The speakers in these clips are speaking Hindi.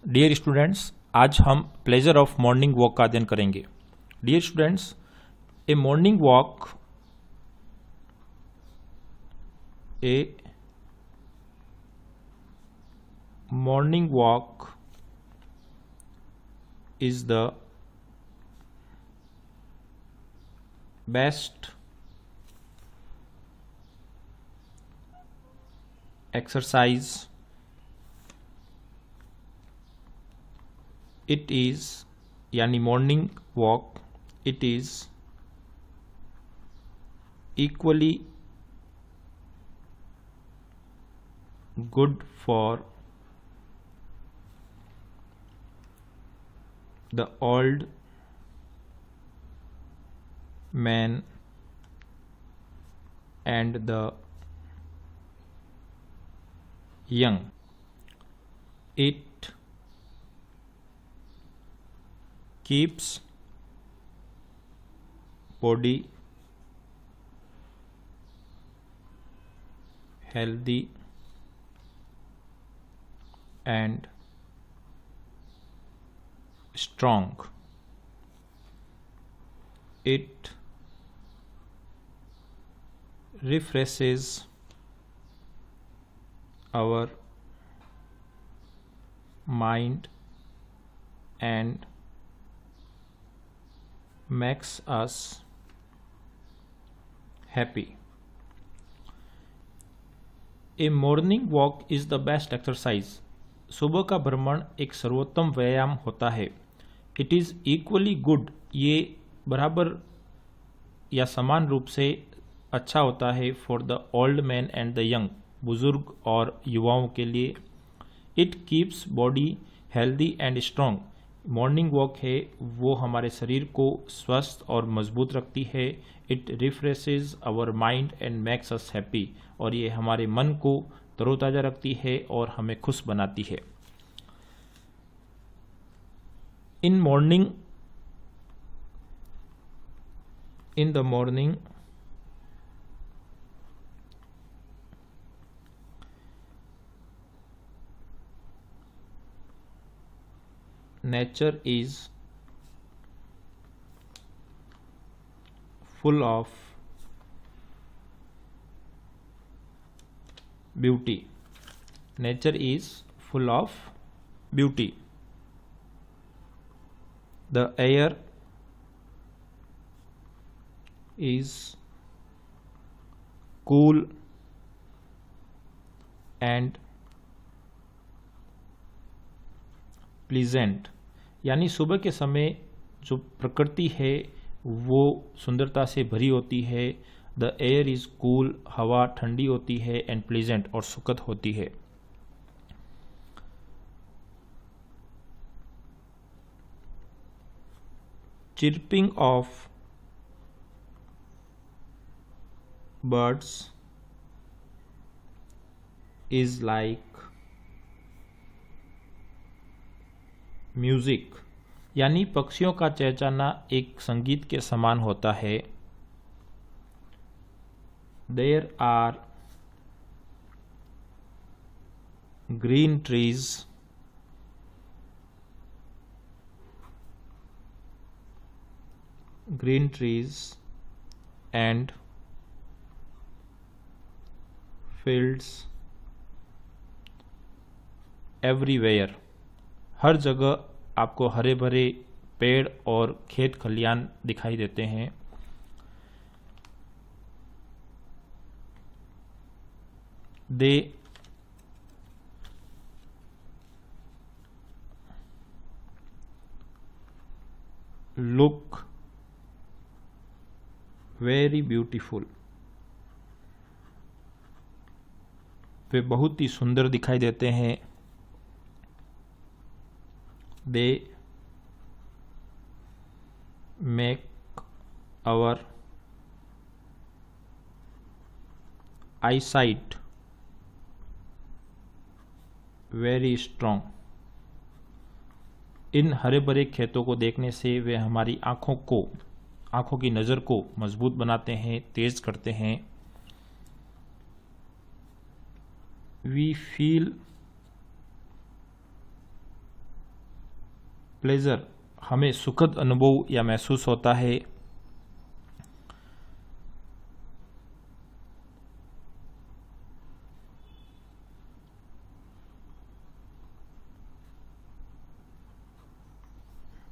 डियर स्टूडेंट्स, आज हम प्लेजर ऑफ मॉर्निंग वॉक का अध्ययन करेंगे। Dear students, a morning walk is the best exercise. It is यानी morning walk, it is equally good for the old man and the young. It keeps body healthy and strong. It refreshes our mind and makes us happy. A morning walk is the best exercise. सुबह का भ्रमण एक सर्वोत्तम व्यायाम होता है। इट इज़ इक्वली गुड, ये बराबर या समान रूप से अच्छा होता है for the old man and the young, बुजुर्ग और युवाओं के लिए। It keeps body healthy and strong, morning walk है वो हमारे शरीर को स्वस्थ और मजबूत रखती है। It refreshes our mind and makes us happy, और ये हमारे मन को तरोताज़ा रखती है और हमें खुश बनाती है। In the morning nature is full of beauty. Nature is full of beauty. The air is cool and pleasant, यानी सुबह के समय जो प्रकृति है वो सुंदरता से भरी होती है। द एयर इज कूल, हवा ठंडी होती है, एंड प्लीजेंट और सुखद होती है। Chirping of birds is like music, यानी पक्षियों का चहचहाना एक संगीत के समान होता है। There are green trees and fields everywhere, हर जगह आपको हरे भरे पेड़ और खेत खलियान दिखाई देते हैं। दे लुक वेरी ब्यूटीफुल, वे बहुत ही सुंदर दिखाई देते हैं। They make our eyesight very strong. इन हरे भरे खेतों को देखने से वे हमारी आँखों की नज़र को मजबूत बनाते हैं, तेज करते हैं। We feel प्लेजर हमें सुखद अनुभव या महसूस होता है।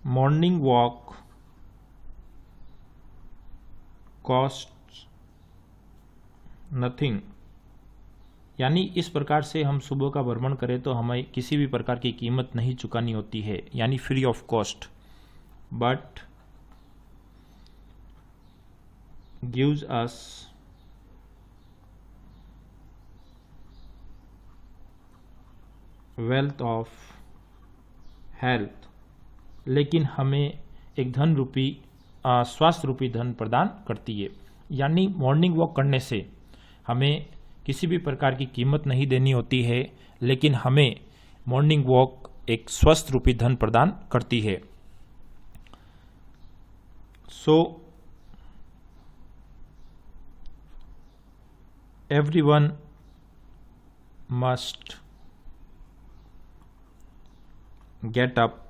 मॉर्निंग वॉक कॉस्ट नथिंग, यानी इस प्रकार से हम सुबह का भ्रमण करें तो हमें किसी भी प्रकार की कीमत नहीं चुकानी होती है, यानी free of cost, but gives us wealth of health, लेकिन हमें एक धन रूपी स्वास्थ्य रूपी धन प्रदान करती है। यानी मॉर्निंग वॉक करने से हमें किसी भी प्रकार की कीमत नहीं देनी होती है, लेकिन हमें मॉर्निंग वॉक एक स्वस्थ रूपी धन प्रदान करती है। So everyone must get up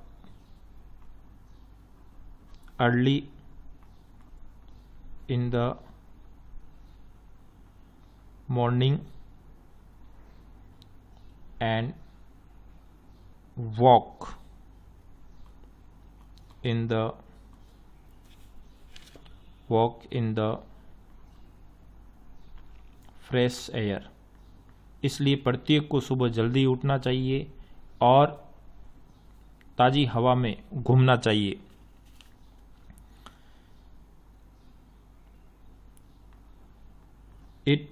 early in the morning and walk in the fresh air। इसलिए प्रत्येक को सुबह जल्दी उठना चाहिए और ताज़ी हवा में घूमना चाहिए। It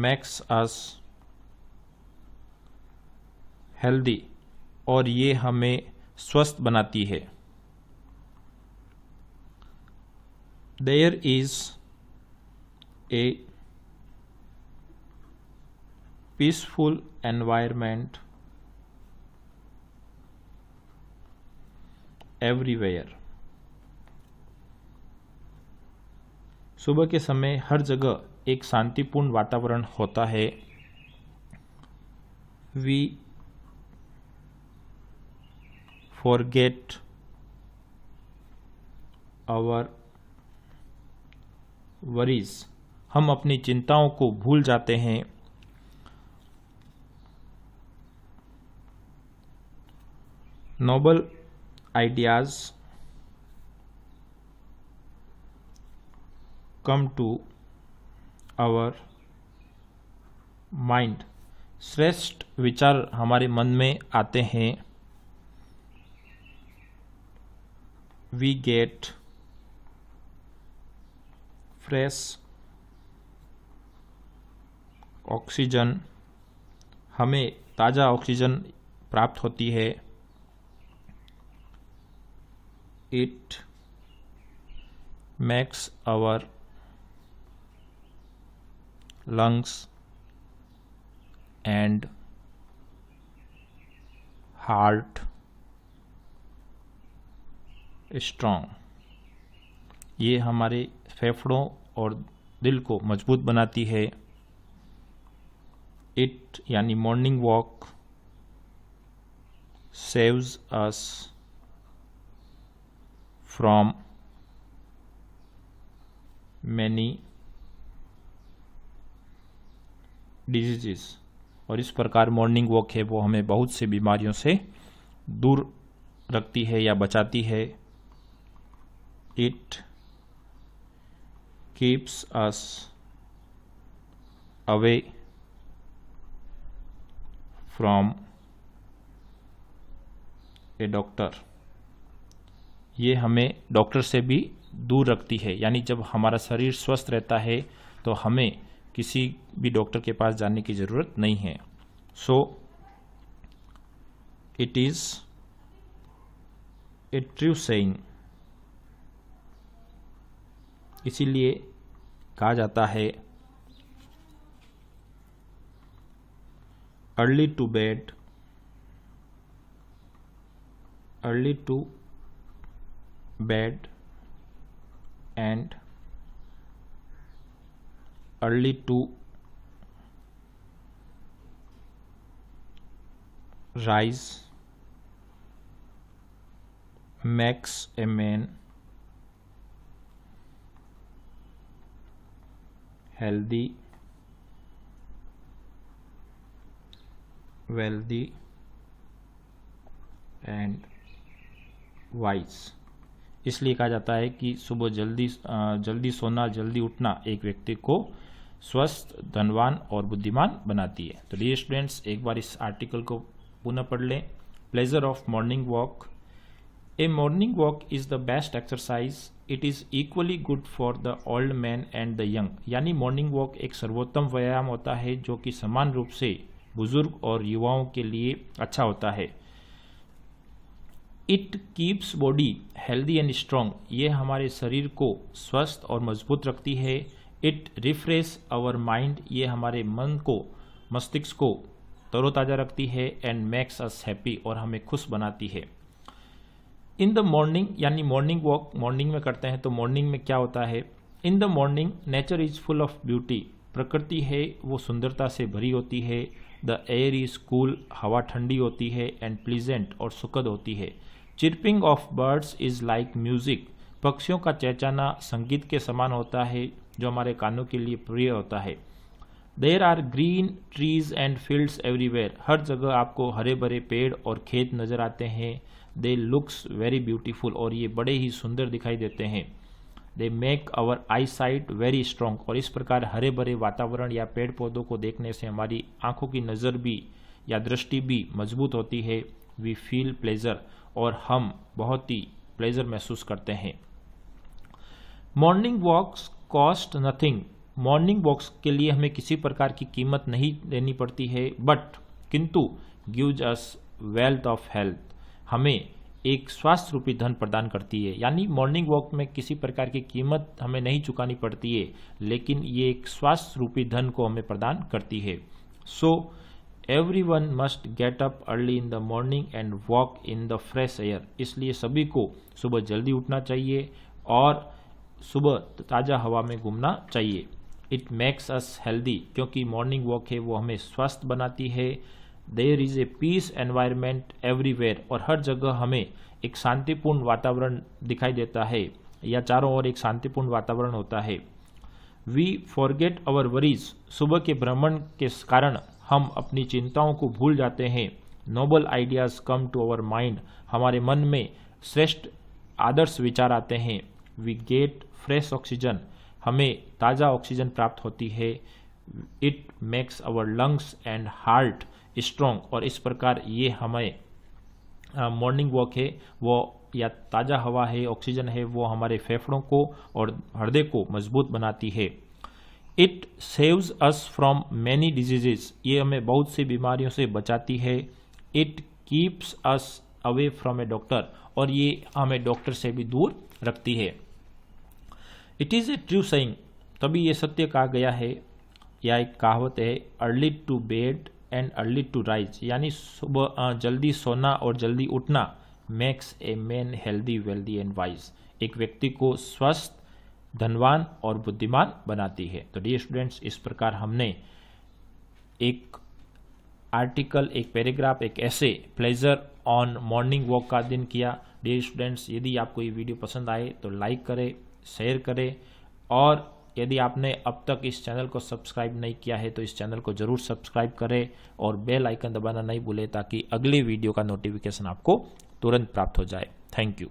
makes us healthy, और ये हमें स्वस्थ बनाती है। There is a peaceful environment everywhere। सुबह के समय हर जगह एक शांतिपूर्ण वातावरण होता है। वी फॉरगेट आवर वरीज, हम अपनी चिंताओं को भूल जाते हैं। Noble ideas come to our mind, श्रेष्ठ विचार हमारे मन में आते हैं। वी गेट फ्रेश ऑक्सीजन, हमें ताज़ा ऑक्सीजन प्राप्त होती है। It makes our lungs and heart strong, ये हमारे फेफड़ों और दिल को मजबूत बनाती है। इट यानी morning walk saves us from many diseases, और इस प्रकार मॉर्निंग वॉक है वो हमें बहुत सी बीमारियों से दूर रखती है या बचाती है। It keeps us away from A doctor, ये हमें डॉक्टर से भी दूर रखती है। यानी जब हमारा शरीर स्वस्थ रहता है तो हमें किसी भी डॉक्टर के पास जाने की ज़रूरत नहीं है। So it is a true saying, इसीलिए कहा जाता है early to bed and early to rise makes a man healthy, wealthy and wise. इसलिए कहा जाता है कि सुबह जल्दी सोना, जल्दी उठना एक व्यक्ति को स्वस्थ, धनवान और बुद्धिमान बनाती है। तो डियर स्टूडेंट्स, एक बार इस आर्टिकल को पुनः पढ़ लें। Pleasure of morning walk. A morning walk is the best exercise, it is equally good for the old man and the young. यानी मॉर्निंग वॉक एक सर्वोत्तम व्यायाम होता है जो कि समान रूप से बुजुर्ग और युवाओं के लिए अच्छा होता है। It keeps body healthy and strong, ये हमारे शरीर को स्वस्थ और मजबूत रखती है। इट रिफ्रेश आवर माइंड, ये हमारे मन को, मस्तिष्क को तरोताज़ा रखती है। एंड मेक्स अस हैप्पी, और हमें खुश बनाती है। इन द मॉर्निंग, यानी मॉर्निंग वॉक मॉर्निंग में करते हैं, तो मॉर्निंग में क्या होता है? In the morning nature is full of beauty, प्रकृति है वो सुंदरता से भरी होती है। द एयर इज कूल, हवा ठंडी होती है। एंड प्लीजेंट, और सुखद होती है। Chirping of birds is like music, पक्षियों का चहचहाना संगीत के समान होता है जो हमारे कानों के लिए प्रिय होता है। There are green trees and fields everywhere, हर जगह आपको हरे भरे पेड़ और खेत नजर आते हैं। दे लुक्स वेरी ब्यूटीफुल, और ये बड़े ही सुंदर दिखाई देते हैं। They make our eye sight very strong, और इस प्रकार हरे भरे वातावरण या पेड़ पौधों को देखने से हमारी आंखों की नज़र भी या दृष्टि भी मजबूत होती है। वी फील प्लेजर, और हम बहुत ही प्लेजर महसूस करते हैं। Morning walks cost nothing, morning walks के लिए हमें किसी प्रकार की कीमत नहीं देनी पड़ती है। बट, किंतु gives us wealth of health, हमें एक स्वास्थ्य रूपी धन प्रदान करती है। यानी मॉर्निंग वॉक में किसी प्रकार की कीमत हमें नहीं चुकानी पड़ती है, लेकिन ये एक स्वास्थ्य रूपी धन को हमें प्रदान करती है। So everyone must get up early in the morning and walk in the fresh air, इसलिए सभी को सुबह जल्दी उठना चाहिए और सुबह ताज़ा हवा में घूमना चाहिए। इट मेक्स अस हेल्दी, क्योंकि मॉर्निंग वॉक है वो हमें स्वस्थ बनाती है। There is a peace environment everywhere, और हर जगह हमें एक शांतिपूर्ण वातावरण दिखाई देता है, या चारों ओर एक शांतिपूर्ण वातावरण होता है। वी फॉरगेट अवर वरीज, सुबह के भ्रमण के कारण हम अपनी चिंताओं को भूल जाते हैं। Noble ideas come to our mind, हमारे मन में श्रेष्ठ आदर्श विचार आते हैं। वी गेट फ्रेश ऑक्सीजन, हमें ताज़ा ऑक्सीजन प्राप्त होती है। It makes our lungs and heart strong, और इस प्रकार ये हमें मॉर्निंग वॉक है वो, या ताज़ा हवा है, ऑक्सीजन है वो हमारे फेफड़ों को और हृदय को मजबूत बनाती है। It saves us from many diseases, ये हमें बहुत सी बीमारियों से बचाती है। It keeps us away from A doctor, और ये हमें डॉक्टर से भी दूर रखती है। It is a true saying, तभी ये सत्य कहा गया है, या एक कहावत है, early to bed and early to rise, यानी सुबह जल्दी सोना और जल्दी उठना makes a man healthy, wealthy and wise, एक व्यक्ति को स्वस्थ, धनवान और बुद्धिमान बनाती है। तो डियर स्टूडेंट्स, इस प्रकार हमने एक आर्टिकल, एक पैराग्राफ, एक ऐसे प्लेजर ऑन मॉर्निंग वॉक का अध्ययन किया। डियर स्टूडेंट्स, यदि आपको ये वीडियो पसंद आए तो लाइक करें, शेयर करें, और यदि आपने अब तक इस चैनल को सब्सक्राइब नहीं किया है तो इस चैनल को जरूर सब्सक्राइब करें और बेल आइकन दबाना नहीं भूलें, ताकि अगले वीडियो का नोटिफिकेशन आपको तुरंत प्राप्त हो जाए। Thank you.